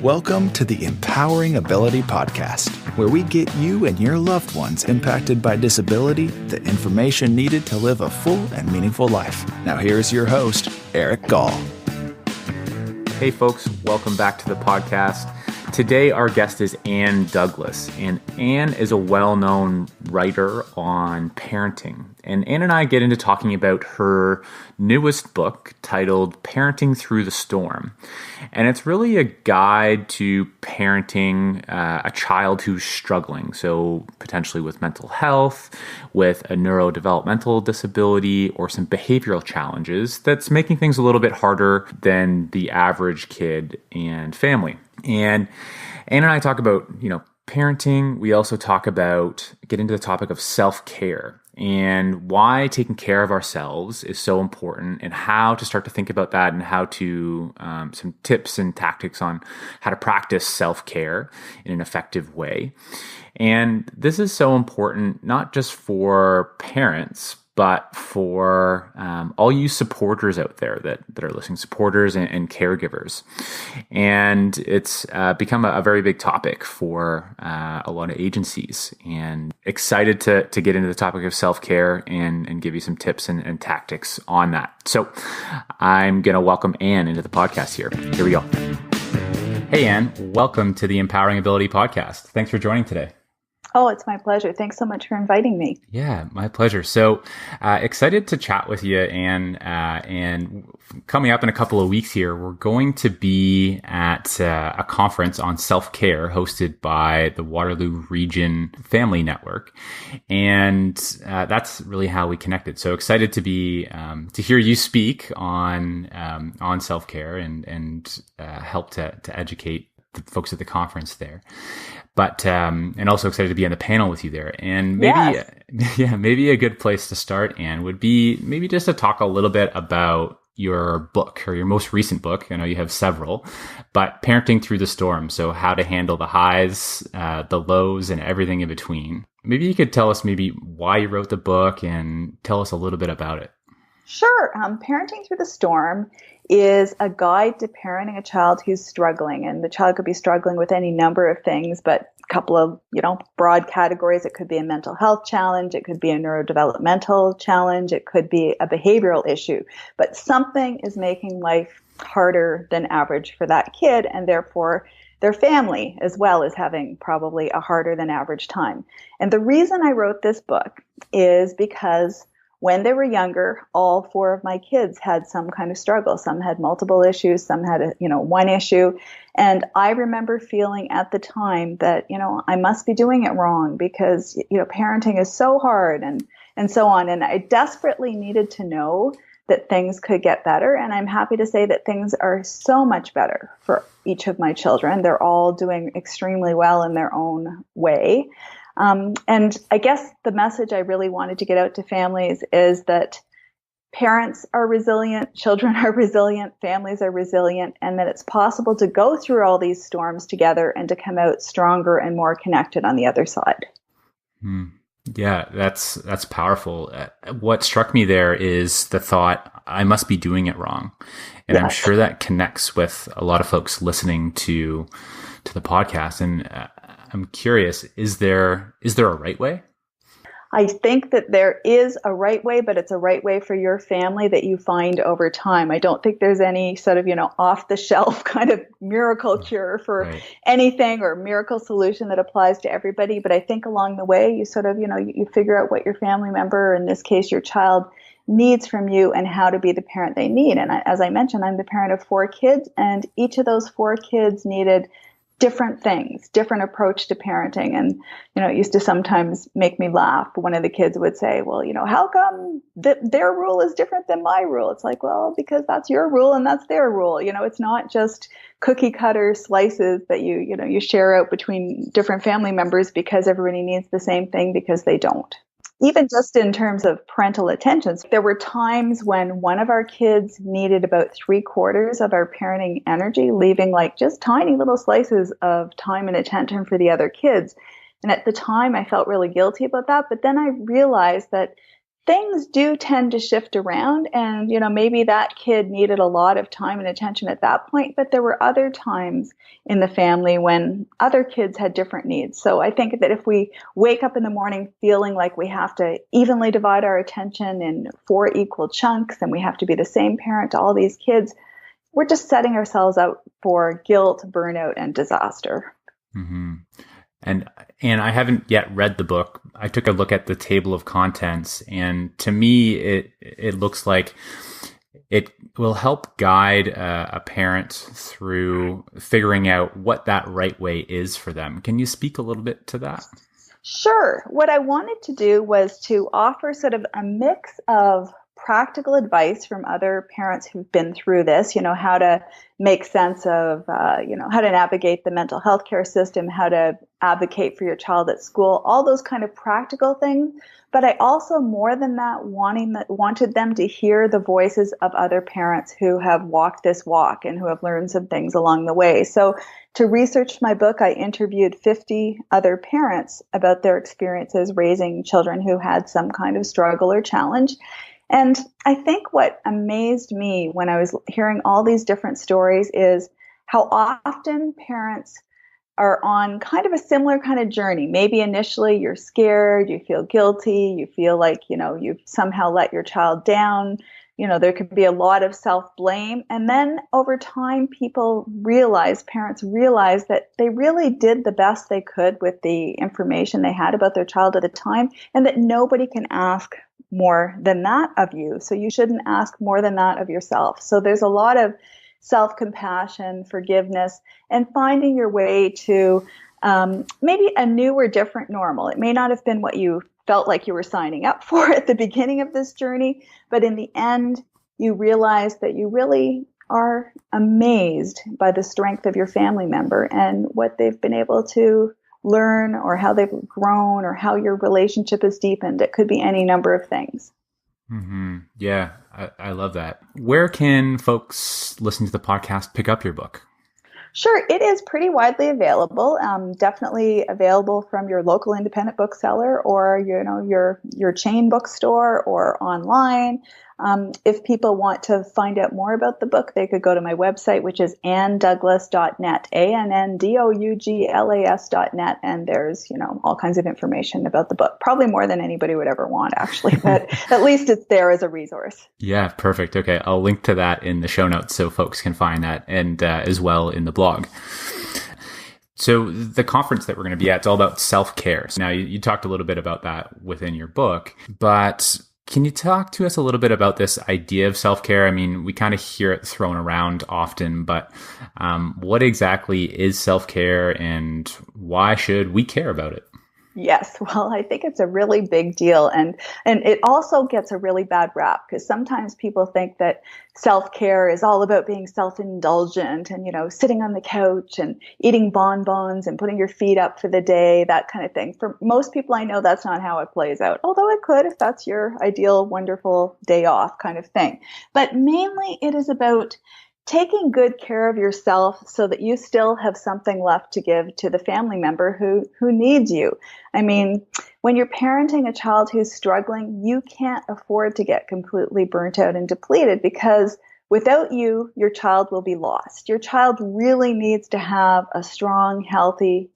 Welcome to the Empowering Ability Podcast, where we get you and your loved ones impacted by disability the information needed to live a full and meaningful life. Now here's your host, Eric Gall. Hey folks, welcome back to the podcast. Today our guest is Ann Douglas, and Ann is a well-known writer on parenting. And Ann and I get into talking about her newest book titled Parenting Through the Storm. And it's really a guide to parenting a child who's struggling, so potentially with mental health, with a neuro-developmental disability, or some behavioural challenges that's making things a little bit harder than the average kid and family. And Ann and I talk about, parenting. We also get into the topic of self-care and why taking care of ourselves is so important and how to start to think about that and how to, some tips and tactics on how to practice self-care in an effective way. And this is so important, not just for parents, but for all you supporters out there that are listening, supporters and caregivers. And it's become a very big topic for a lot of agencies, and excited to get into the topic of self-care and give you some tips and tactics on that. So I'm going to welcome Ann into the podcast here. Here we go. Hey, Ann, welcome to the Empowering Ability Podcast. Thanks for joining today. Oh, it's my pleasure. Thanks so much for inviting me. Yeah, my pleasure. So excited to chat with you, and coming up in a couple of weeks here, we're going to be at a conference on self-care hosted by the Waterloo Region Family Network. And that's really how we connected. So excited to be to hear you speak on self-care and help to educate the folks at the conference there. But, and also excited to be on the panel with you there. And maybe, maybe a good place to start, Ann, would be maybe just to talk a little bit about your book, or your most recent book. I know you have several, but Parenting Through the Storm. So how to handle the highs, the lows, and everything in between. Maybe you could tell us maybe why you wrote the book and tell us a little bit about it. Sure. Parenting Through the Storm is a guide to parenting a child who's struggling. And the child could be struggling with any number of things, but a couple of, broad categories. It could be a mental health challenge. It could be a neurodevelopmental challenge. It could be a behavioral issue. But something is making life harder than average for that kid, and therefore their family as well is having probably a harder than average time. And the reason I wrote this book is because when they were younger, all four of my kids had some kind of struggle. Some had multiple issues, some had, one issue. And I remember feeling at the time that, I must be doing it wrong because, parenting is so hard and so on. And I desperately needed to know that things could get better. And I'm happy to say that things are so much better for each of my children. They're all doing extremely well in their own way. And I guess the message I really wanted to get out to families is that parents are resilient, children are resilient, families are resilient, and that it's possible to go through all these storms together and to come out stronger and more connected on the other side. Yeah, that's powerful. What struck me there is the thought, I must be doing it wrong. And yes. I'm sure that connects with a lot of folks listening to the podcast. And I'm curious, is there a right way? I think that there is a right way, but it's a right way for your family that you find over time. I don't think there's any sort of, off the shelf kind of miracle cure for anything or miracle solution that applies to everybody. But I think along the way, you sort of, you figure out what your family member, or in this case, your child, needs from you and how to be the parent they need. And as I mentioned, I'm the parent of 4 kids, and each of those 4 kids needed different things, different approach to parenting. And, it used to sometimes make me laugh. One of the kids would say, well, how come their rule is different than my rule? It's like, well, because that's your rule and that's their rule. It's not just cookie cutter slices that you share out between different family members because everybody needs the same thing, because they don't. Even just in terms of parental attention, there were times when one of our kids needed about 3/4 of our parenting energy, leaving like just tiny little slices of time and attention for the other kids. And at the time, I felt really guilty about that. But then I realized that things do tend to shift around, and maybe that kid needed a lot of time and attention at that point, but there were other times in the family when other kids had different needs. So I think that if we wake up in the morning feeling like we have to evenly divide our attention in 4 equal chunks and we have to be the same parent to all these kids, we're just setting ourselves out for guilt, burnout, and disaster. Mm-hmm. And I haven't yet read the book. I took a look at the table of contents, and to me, it looks like it will help guide a parent through figuring out what that right way is for them. Can you speak a little bit to that? Sure. What I wanted to do was to offer sort of a mix of practical advice from other parents who've been through this, how to make sense of, how to navigate the mental health care system, how to advocate for your child at school, all those kind of practical things. But I also, more than that, wanted them to hear the voices of other parents who have walked this walk and who have learned some things along the way. So to research my book, I interviewed 50 other parents about their experiences raising children who had some kind of struggle or challenge. And I think what amazed me when I was hearing all these different stories is how often parents are on kind of a similar kind of journey. Maybe initially you're scared, you feel guilty, you feel like, you've somehow let your child down. There could be a lot of self-blame. And then over time, parents realize that they really did the best they could with the information they had about their child at the time, and that nobody can ask more than that of you. So you shouldn't ask more than that of yourself. So there's a lot of self-compassion, forgiveness, and finding your way to maybe a new or different normal. It may not have been what you felt like you were signing up for at the beginning of this journey, but in the end, you realize that you really are amazed by the strength of your family member and what they've been able to learn, or how they've grown, or how your relationship has deepened. It could be any number of things. Mm-hmm. Yeah, I love that. Where can folks listening to the podcast pick up your book? Sure, it is pretty widely available. Definitely available from your local independent bookseller, or your chain bookstore, or online. If people want to find out more about the book, they could go to my website, which is anndouglas.net, ANNDOUGLAS.net, and there's all kinds of information about the book. Probably more than anybody would ever want, actually, but at least it's there as a resource. Yeah, perfect. Okay, I'll link to that in the show notes so folks can find that, and as well in the blog. So the conference that we're going to be at, it's all about self-care. So now you talked a little bit about that within your book, but can you talk to us a little bit about this idea of self-care? I mean, we kind of hear it thrown around often, but what exactly is self-care, and why should we care about it? Yes, well, I think it's a really big deal, and it also gets a really bad rap, because sometimes people think that self-care is all about being self-indulgent and, sitting on the couch and eating bonbons and putting your feet up for the day, that kind of thing. For most people I know, that's not how it plays out, although it could if that's your ideal, wonderful day off kind of thing. But mainly it is about taking good care of yourself so that you still have something left to give to the family member who needs you. I mean, when you're parenting a child who's struggling, you can't afford to get completely burnt out and depleted, because without you, your child will be lost. Your child really needs to have a strong, healthy,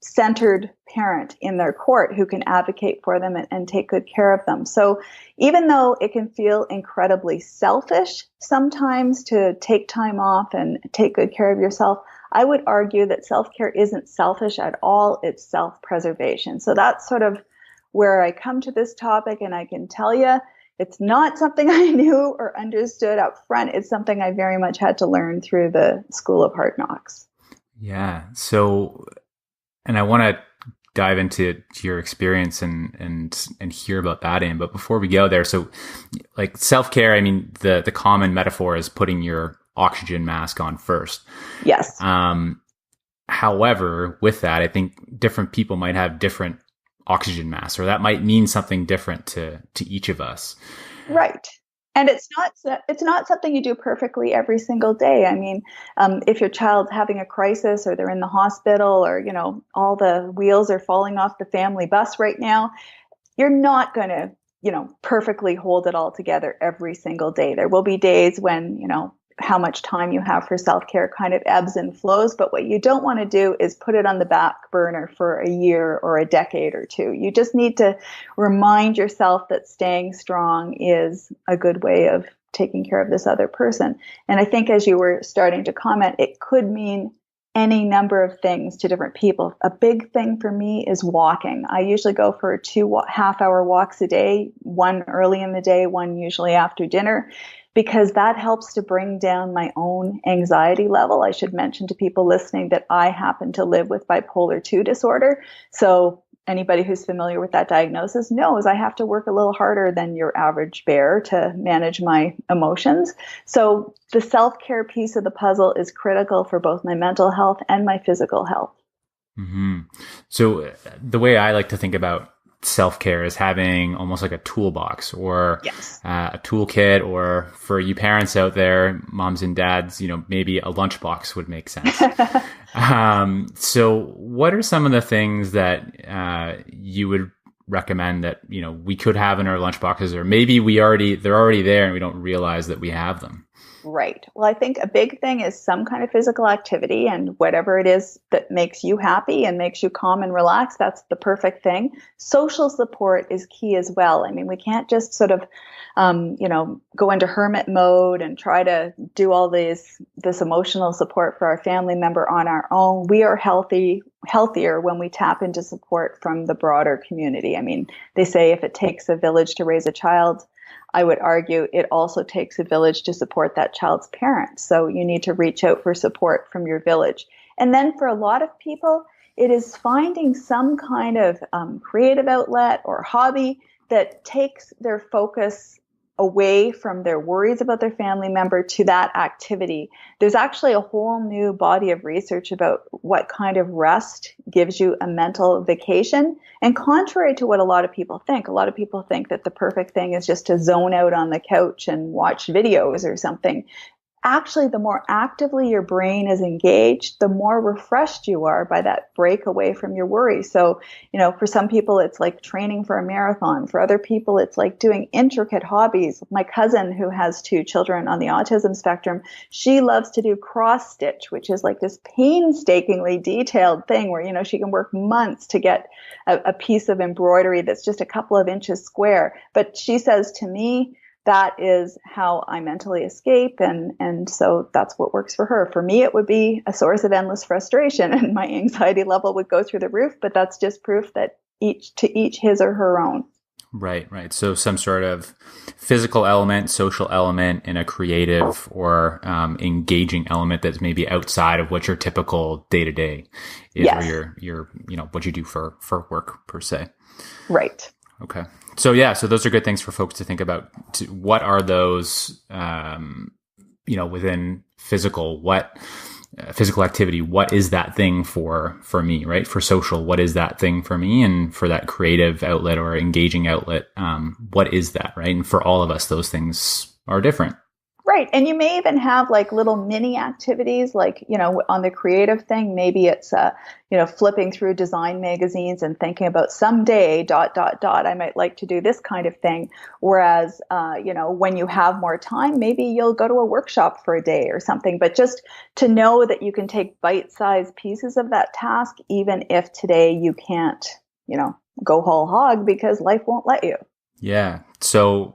centered parent in their court who can advocate for them and take good care of them. So even though it can feel incredibly selfish sometimes to take time off and take good care of yourself, I would argue that self-care isn't selfish at all. It's self-preservation. So that's sort of where I come to this topic, and I can tell you it's not something I knew or understood up front. It's something I very much had to learn through the School of Hard Knocks. Yeah. So, and I want to dive into your experience and hear about that in. But before we go there, so like self-care, I mean, the common metaphor is putting your oxygen mask on first. Yes. However, with that, I think different people might have different oxygen masks, or that might mean something different to each of us. Right. And it's not something you do perfectly every single day. I mean, if your child's having a crisis, or they're in the hospital, or, all the wheels are falling off the family bus right now, you're not going to perfectly hold it all together every single day. There will be days when, how much time you have for self-care kind of ebbs and flows. But what you don't want to do is put it on the back burner for a year or a decade or two. You just need to remind yourself that staying strong is a good way of taking care of this other person. And I think as you were starting to comment, it could mean any number of things to different people. A big thing for me is walking. I usually go for 2 half-hour walks a day, one early in the day, one usually after dinner, because that helps to bring down my own anxiety level. I should mention to people listening that I happen to live with bipolar 2 disorder. So anybody who's familiar with that diagnosis knows I have to work a little harder than your average bear to manage my emotions. So the self-care piece of the puzzle is critical for both my mental health and my physical health. Mm-hmm. So the way I like to think about self-care is having almost like a toolbox or a toolkit, or for you parents out there, moms and dads, maybe a lunchbox would make sense. So what are some of the things that you would recommend that, we could have in our lunchboxes, or maybe they're already there and we don't realize that we have them? Right. Well, I think a big thing is some kind of physical activity, and whatever it is that makes you happy and makes you calm and relax, that's the perfect thing. Social support is key as well. I mean, we can't just sort of, go into hermit mode and try to do all this emotional support for our family member on our own. We are healthier when we tap into support from the broader community. I mean, they say if it takes a village to raise a child, I would argue it also takes a village to support that child's parents. So you need to reach out for support from your village. And then for a lot of people, it is finding some kind of creative outlet or hobby that takes their focus away from their worries about their family member to that activity. There's actually a whole new body of research about what kind of rest gives you a mental vacation. And contrary to what a lot of people think that the perfect thing is just to zone out on the couch and watch videos or something. Actually, the more actively your brain is engaged, the more refreshed you are by that break away from your worries. So, for some people, it's like training for a marathon. For other people, it's like doing intricate hobbies. My cousin, who has 2 children on the autism spectrum, she loves to do cross stitch, which is like this painstakingly detailed thing where, she can work months to get a piece of embroidery that's just a couple of inches square. But she says to me, that is how I mentally escape. And so that's what works for her. For me, it would be a source of endless frustration and my anxiety level would go through the roof. But that's just proof that each his or her own. Right. So some sort of physical element, social element, and a creative or engaging element that's maybe outside of what your typical day-to-day is, or your what you do for work per se. Right. Okay. So those are good things for folks to think about. What are those, within physical activity? What is that thing for me, right? For social, what is that thing for me? And for that creative outlet or engaging outlet, what is that, right? And for all of us, those things are different. Right. And you may even have like little mini activities, like, on the creative thing, maybe it's, flipping through design magazines and thinking about someday, ... I might like to do this kind of thing. Whereas, when you have more time, maybe you'll go to a workshop for a day or something. But just to know that you can take bite-sized pieces of that task, even if today you can't, go whole hog because life won't let you. Yeah. So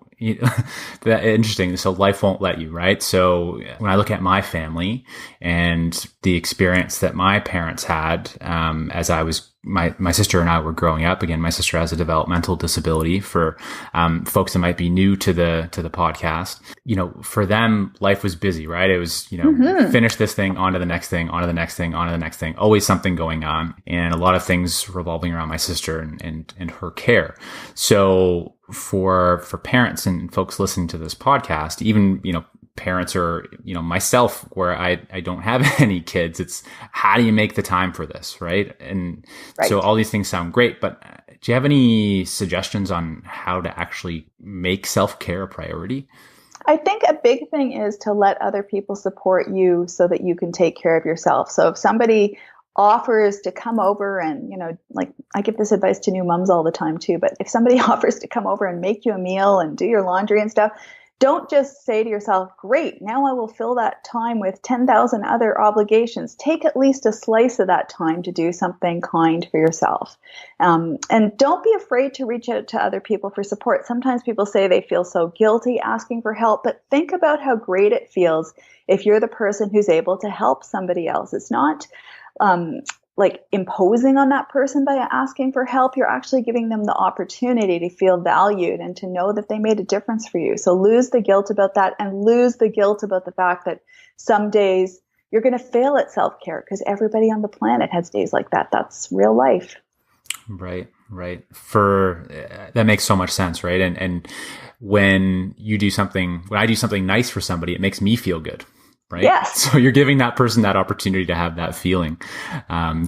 that interesting. So life won't let you, right? So when I look at my family and the experience that my parents had, as my sister and I were growing up. Again, my sister has a developmental disability. For folks that might be new to the podcast, for them, life was busy, right? It was, finish this thing, on to the next thing, on to the next thing, on to the next thing. Always something going on, and a lot of things revolving around my sister and her care. So for parents and folks listening to this podcast, even parents or myself, where I don't have any kids, it's how do you make the time for this, right? And so all these things sound great, but do you have any suggestions on how to actually make self-care a priority? I think a big thing is to let other people support you so that you can take care of yourself. So if somebody offers to come over and, like I give this advice to new moms all the time too, but if somebody offers to come over and make you a meal and do your laundry and stuff, don't just say to yourself, great, now I will fill that time with 10,000 other obligations. Take at least a slice of that time to do something kind for yourself. And don't be afraid to reach out to other people for support. Sometimes people say they feel so guilty asking for help, but think about how great it feels if you're the person who's able to help somebody else. It's not like imposing on that person by asking for help. You're actually giving them the opportunity to feel valued and to know that they made a difference for you. So lose the guilt about that, and lose the guilt about the fact that some days you're going to fail at self-care, because everybody on the planet has days like that. That's real life. Right. That makes so much sense. Right. And when I do something nice for somebody, it makes me feel good. Right. Yes. So you're giving that person that opportunity to have that feeling.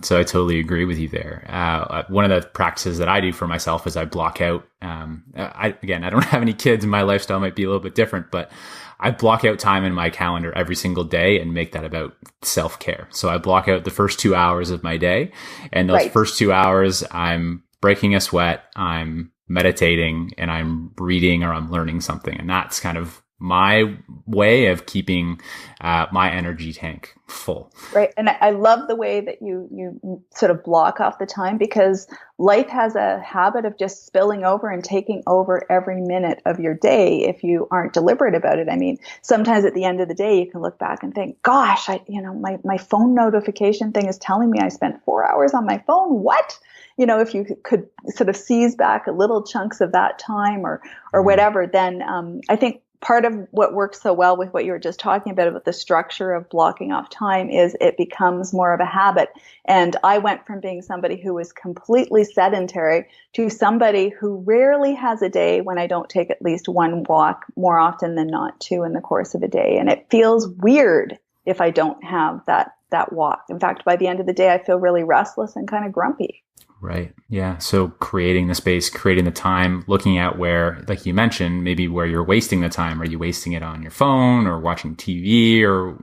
So I totally agree with you there. One of the practices that I do for myself is I block out, I don't have any kids, and my lifestyle might be a little bit different, but I block out time in my calendar every single day and make that about self-care. So I block out the first 2 hours of my day, and those first 2 hours I'm breaking a sweat, I'm meditating, and I'm reading or I'm learning something. And that's kind of my way of keeping my energy tank full. Right. And I love the way that you sort of block off the time, because life has a habit of just spilling over and taking over every minute of your day if you aren't deliberate about it. I mean, sometimes at the end of the day, you can look back and think, gosh, my phone notification thing is telling me I spent 4 hours on my phone. What? If you could sort of seize back a little chunks of that time or whatever, then I think part of what works so well with what you were just talking about the structure of blocking off time is it becomes more of a habit. And I went from being somebody who was completely sedentary to somebody who rarely has a day when I don't take at least one walk, more often than not 2 in the course of a day. And it feels weird if I don't have that walk. In fact, by the end of the day, I feel really restless and kind of grumpy. Right. Yeah. So creating the space, creating the time, looking at where, like you mentioned, maybe where you're wasting the time. Are you wasting it on your phone or watching TV, or,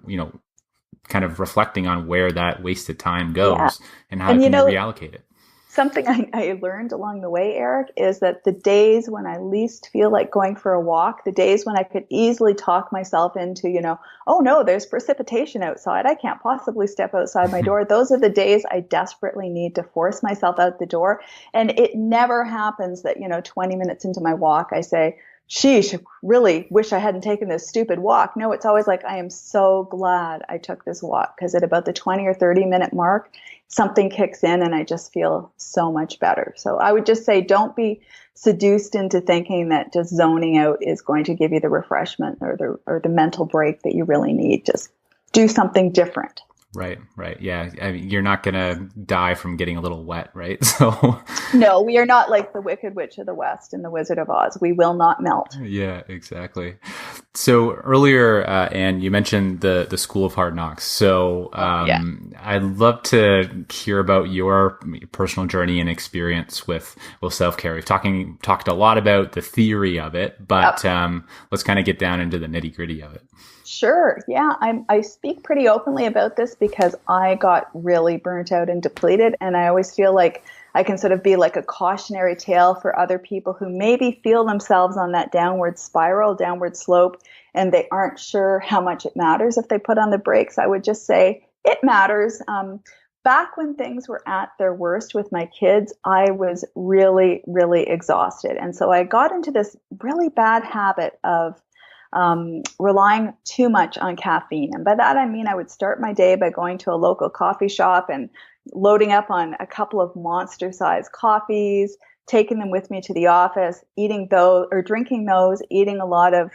kind of reflecting on where that wasted time goes and how can you reallocate it? Something I learned along the way, Eric, is that the days when I least feel like going for a walk, the days when I could easily talk myself into, oh no, there's precipitation outside, I can't possibly step outside my door. Those are the days I desperately need to force myself out the door. And it never happens that, 20 minutes into my walk, I say, sheesh, really wish I hadn't taken this stupid walk. No, it's always like, I am so glad I took this walk, because at about the 20 or 30 minute mark, something kicks in and I just feel so much better. So I would just say, don't be seduced into thinking that just zoning out is going to give you the refreshment or the mental break that you really need. Just do something different. Right. Yeah. I mean, you're not going to die from getting a little wet, right? So no, we are not like the Wicked Witch of the West in The Wizard of Oz. We will not melt. Yeah, exactly. So earlier, Anne, you mentioned the School of Hard Knocks. So I'd love to hear about your personal journey and experience with self-care. We've talked a lot about the theory of it, but let's kind of get down into the nitty-gritty of it. Sure. Yeah. I speak pretty openly about this because I got really burnt out and depleted. And I always feel like I can sort of be like a cautionary tale for other people who maybe feel themselves on that downward spiral, downward slope, and they aren't sure how much it matters if they put on the brakes. I would just say it matters. Back when things were at their worst with my kids, I was really, really exhausted. And so I got into this really bad habit of relying too much on caffeine. And by that, I mean, I would start my day by going to a local coffee shop and loading up on a couple of monster-sized coffees, taking them with me to the office, eating those or drinking those, eating a lot of,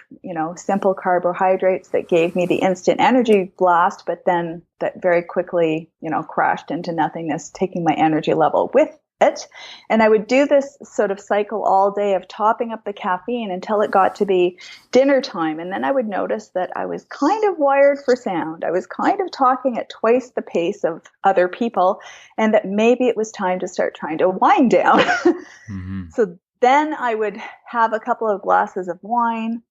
simple carbohydrates that gave me the instant energy blast, but then that very quickly, crashed into nothingness, taking my energy level with it. And I would do this sort of cycle all day of topping up the caffeine until it got to be dinner time. And then I would notice that I was kind of wired for sound. I was kind of talking at twice the pace of other people, and that maybe it was time to start trying to wind down. Mm-hmm. So then I would have a couple of glasses of wine,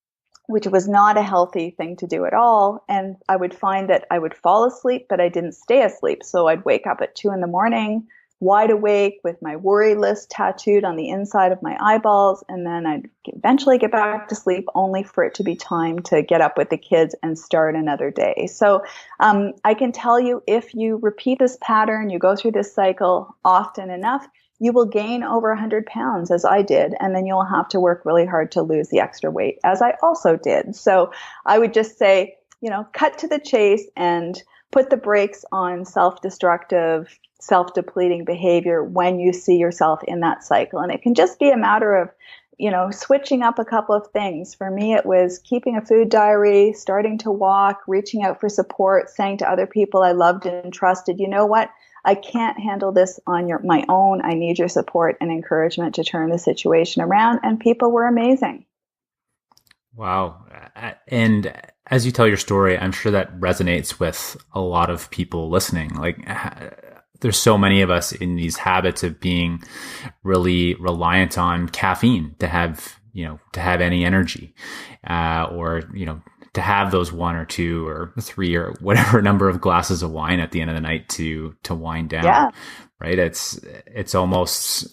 which was not a healthy thing to do at all. And I would find that I would fall asleep, but I didn't stay asleep. So I'd wake up at 2 a.m, wide awake with my worry list tattooed on the inside of my eyeballs. And then I'd eventually get back to sleep only for it to be time to get up with the kids and start another day. So I can tell you, if you repeat this pattern, you go through this cycle often enough, you will gain over 100 pounds, as I did, and then you'll have to work really hard to lose the extra weight, as I also did. So I would just say, cut to the chase and put the brakes on self-destructive, self-depleting behavior when you see yourself in that cycle. And it can just be a matter of, switching up a couple of things. For me, it was keeping a food diary, starting to walk, reaching out for support, saying to other people I loved and trusted, you know what? I can't handle this on my own. I need your support and encouragement to turn the situation around. And people were amazing. Wow. And as you tell your story, I'm sure that resonates with a lot of people listening. Like, there's so many of us in these habits of being really reliant on caffeine to have any energy, or, to have those 1 or 2 or 3 or whatever number of glasses of wine at the end of the night to wind down. Yeah. Right. It's almost,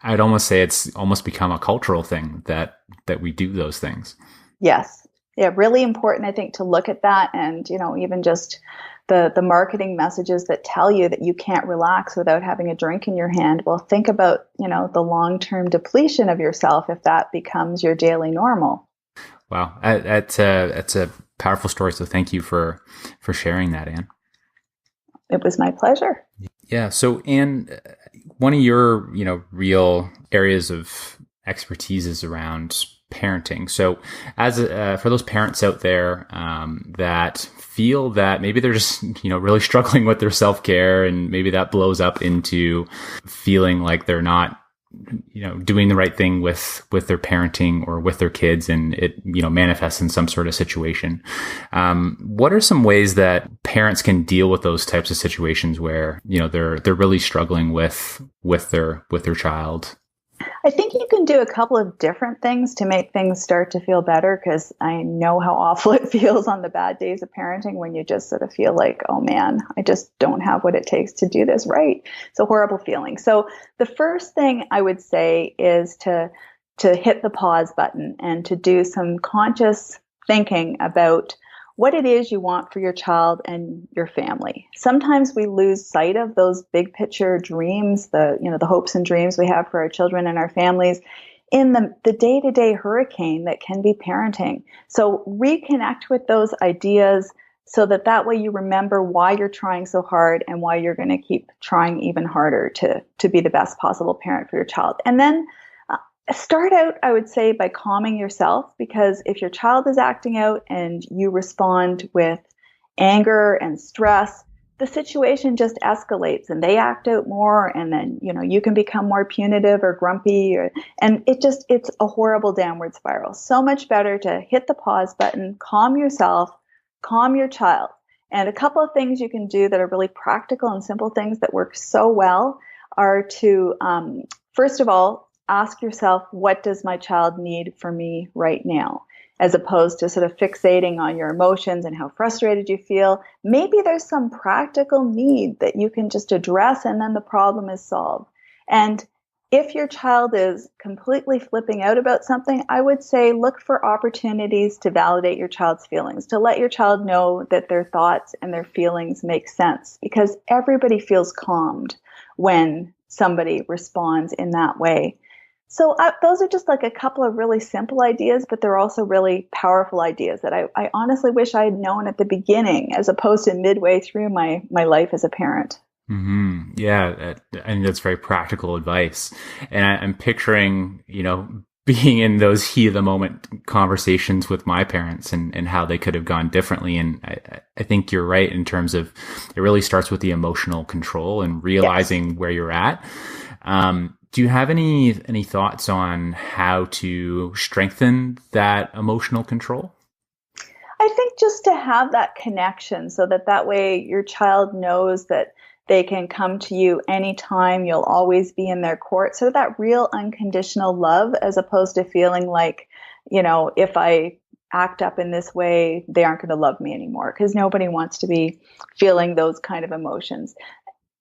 I'd almost say it's almost become a cultural thing that we do those things. Yes. Yeah. Really important, I think, to look at that. And, even just the marketing messages that tell you that you can't relax without having a drink in your hand. Well, think about, the long-term depletion of yourself if that becomes your daily normal. Wow. That's a powerful story. So thank you for sharing that, Anne. It was my pleasure. Yeah. So, Anne, one of your, real areas of expertise is around parenting. So as for those parents out there that feel that maybe they're just, really struggling with their self-care, and maybe that blows up into feeling like they're not, doing the right thing with their parenting or with their kids, and it, manifests in some sort of situation. What are some ways that parents can deal with those types of situations where, they're really struggling with their child? I think you can do a couple of different things to make things start to feel better, because I know how awful it feels on the bad days of parenting when you just sort of feel like, oh man, I just don't have what it takes to do this right. It's a horrible feeling. So the first thing I would say is to hit the pause button and to do some conscious thinking about what it is you want for your child and your family. Sometimes we lose sight of those big picture dreams, the hopes and dreams we have for our children and our families in the day-to-day hurricane that can be parenting. So reconnect with those ideas so that way you remember why you're trying so hard and why you're going to keep trying even harder to be the best possible parent for your child. And then start out, I would say, by calming yourself, because if your child is acting out and you respond with anger and stress, the situation just escalates and they act out more, and then, you can become more punitive or grumpy, and it's a horrible downward spiral. So much better to hit the pause button, calm yourself, calm your child. And a couple of things you can do that are really practical and simple things that work so well are to, first of all, ask yourself, what does my child need from me right now? As opposed to sort of fixating on your emotions and how frustrated you feel. Maybe there's some practical need that you can just address, and then the problem is solved. And if your child is completely flipping out about something, I would say look for opportunities to validate your child's feelings, to let your child know that their thoughts and their feelings make sense, because everybody feels calmed when somebody responds in that way. So those are just like a couple of really simple ideas, but they're also really powerful ideas that I honestly wish I had known at the beginning, as opposed to midway through my life as a parent. Mm-hmm. Yeah, I think that's very practical advice. And I'm picturing, being in those heat of the moment conversations with my parents and how they could have gone differently. And I think you're right in terms of it really starts with the emotional control and realizing Yes. where you're at. Do you have any thoughts on how to strengthen that emotional control? I think just to have that connection so that way your child knows that they can come to you anytime, you'll always be in their court. So that real unconditional love, as opposed to feeling like, if I act up in this way, they aren't going to love me anymore, because nobody wants to be feeling those kind of emotions.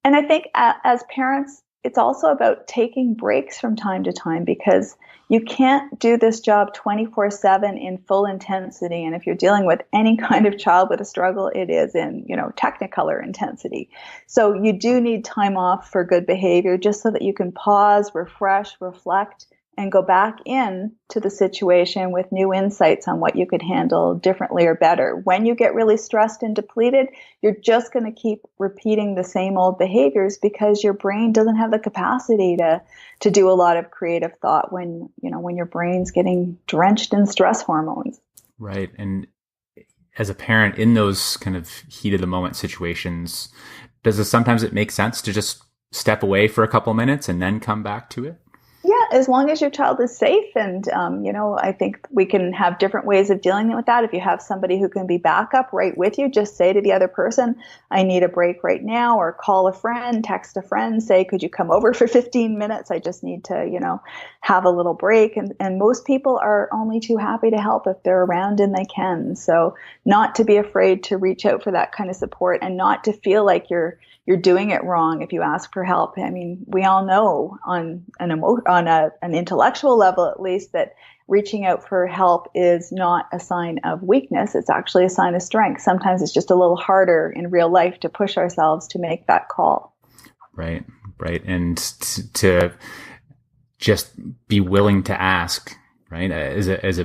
And I think as parents, it's also about taking breaks from time to time, because you can't do this job 24/7 in full intensity. And if you're dealing with any kind of child with a struggle, it is in, technicolor intensity. So you do need time off for good behavior, just so that you can pause, refresh, reflect, and go back in to the situation with new insights on what you could handle differently or better. When you get really stressed and depleted, you're just going to keep repeating the same old behaviors, because your brain doesn't have the capacity to do a lot of creative thought when your brain's getting drenched in stress hormones. Right. And as a parent in those kind of heat of the moment situations, sometimes it make sense to just step away for a couple minutes and then come back to it? Yeah, as long as your child is safe. And, I think we can have different ways of dealing with that. If you have somebody who can be backup right with you, just say to the other person, I need a break right now, or call a friend, text a friend, say, could you come over for 15 minutes? I just need to, have a little break. And most people are only too happy to help if they're around and they can. So not to be afraid to reach out for that kind of support, and not to feel like you're doing it wrong if you ask for help. I mean, we all know on an intellectual level, at least, that reaching out for help is not a sign of weakness. It's actually a sign of strength. Sometimes it's just a little harder in real life to push ourselves to make that call. Right. And to just be willing to ask, right, is a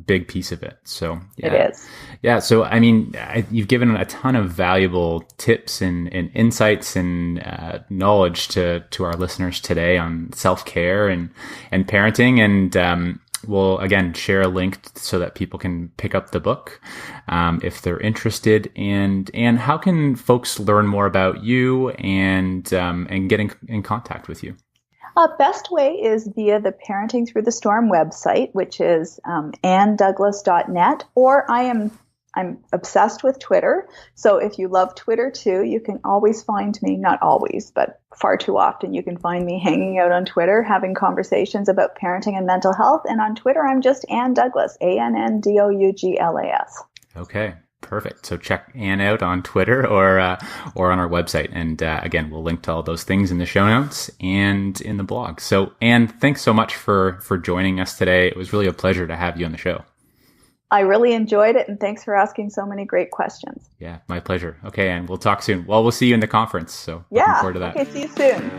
big piece of it. So yeah. It is. Yeah. So, I mean, you've given a ton of valuable tips and insights and knowledge to our listeners today on self-care and parenting. And we'll, again, share a link so that people can pick up the book if they're interested. And how can folks learn more about you and get in contact with you? Best way is via the Parenting Through the Storm website, which is annedouglas.net, or I'm obsessed with Twitter. So if you love Twitter too, you can always find me, not always, but far too often, you can find me hanging out on Twitter, having conversations about parenting and mental health. And on Twitter, I'm just Anne Douglas, ANNDOUGLAS. Okay. Perfect. So check Anne out on Twitter or on our website. And again, we'll link to all those things in the show notes and in the blog. So Anne, thanks so much for joining us today. It was really a pleasure to have you on the show. I really enjoyed it, and thanks for asking so many great questions. Yeah, my pleasure. Okay, and we'll talk soon. Well, we'll see you in the conference. So looking forward to that. Okay, see you soon.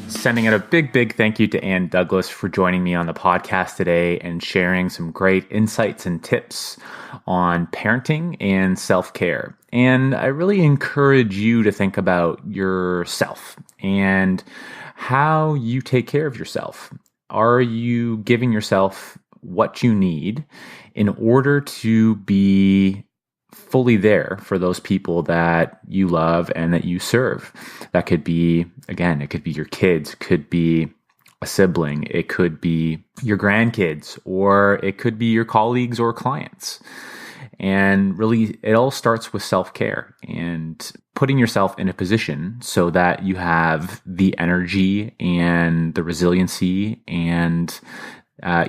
Sending out a big thank you to Anne Douglas for joining me on the podcast today and sharing some great insights and tips on parenting and self-care. And I really encourage you to think about yourself and how you take care of yourself. Are you giving yourself what you need in order to be fully there for those people that you love and that you serve? That could be, again, it could be your kids, it could be a sibling, it could be your grandkids, or it could be your colleagues or clients. And really, it all starts with self-care and putting yourself in a position so that you have the energy and the resiliency and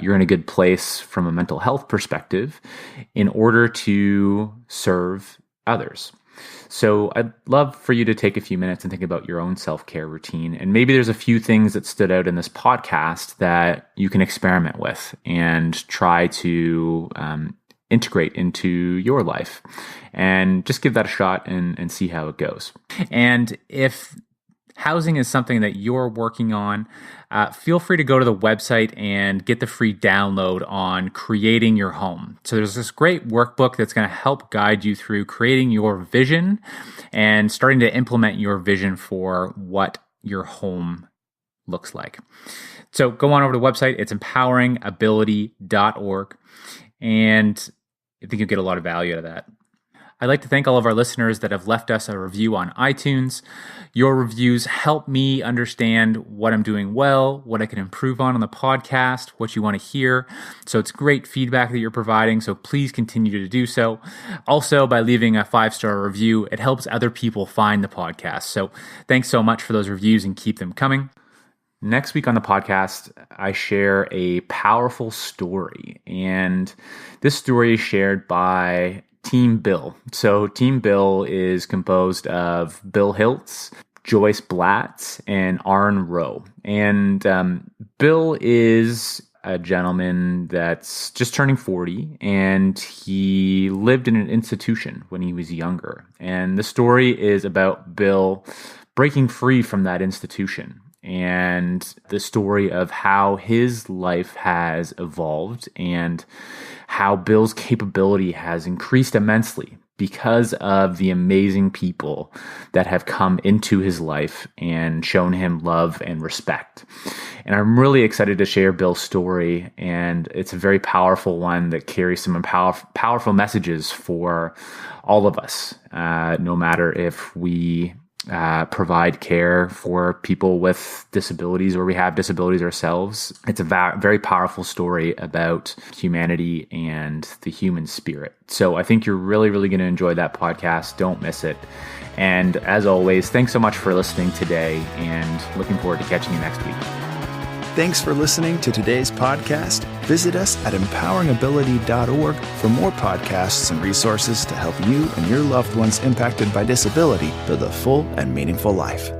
you're in a good place from a mental health perspective in order to serve others. So I'd love for you to take a few minutes and think about your own self-care routine. And maybe there's a few things that stood out in this podcast that you can experiment with and try to integrate into your life. And just give that a shot and see how it goes. And if housing is something that you're working on, feel free to go to the website and get the free download on creating your home. So there's this great workbook that's going to help guide you through creating your vision and starting to implement your vision for what your home looks like. So go on over to the website. It's empoweringability.org. And I think you'll get a lot of value out of that. I'd like to thank all of our listeners that have left us a review on iTunes. Your reviews help me understand what I'm doing well, what I can improve on the podcast, what you want to hear. So it's great feedback that you're providing, so please continue to do so. Also, by leaving a 5-star review, it helps other people find the podcast. So thanks so much for those reviews and keep them coming. Next week on the podcast, I share a powerful story, and this story is shared by Team Bill. So Team Bill is composed of Bill Hiltz, Joyce Blatz, and Arn Rowe. And Bill is a gentleman that's just turning 40, and he lived in an institution when he was younger. And the story is about Bill breaking free from that institution, and the story of how his life has evolved and how Bill's capability has increased immensely because of the amazing people that have come into his life and shown him love and respect. And I'm really excited to share Bill's story, and it's a very powerful one that carries some powerful messages for all of us, no matter if we provide care for people with disabilities or we have disabilities ourselves. It's a very powerful story about humanity and the human spirit. So I think you're really, really going to enjoy that podcast. Don't miss it. And as always, thanks so much for listening today, and looking forward to catching you next week. Thanks for listening to today's podcast. Visit us at empoweringability.org for more podcasts and resources to help you and your loved ones impacted by disability live a full and meaningful life.